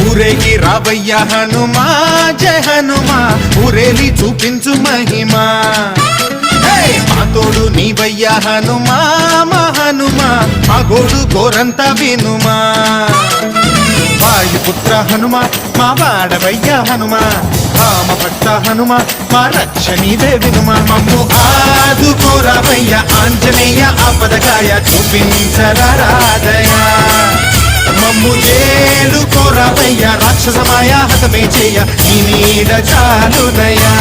ఊరేగి రావయ్య హనుమా జయ హనుమా ఊరేలి చూపించు మహిమా మా తోడు నీవయ్య హనుమా మా హనుమా మా గోడు గోరంత వినుమా వాయుపుత్ర హనుమా మా వాడవయ్య హనుమా రామ భక్త హనుమా మా రక్షణీదే వినుమా మమ్ము ఆదుకోరావయ్య ఆంజనేయ ఆపదకాయ చూపించరాదయా మమ్ము ఏలు కోరావయ్య రాక్షసమాయ హతమే చేయ నీ నీడ చాలునయా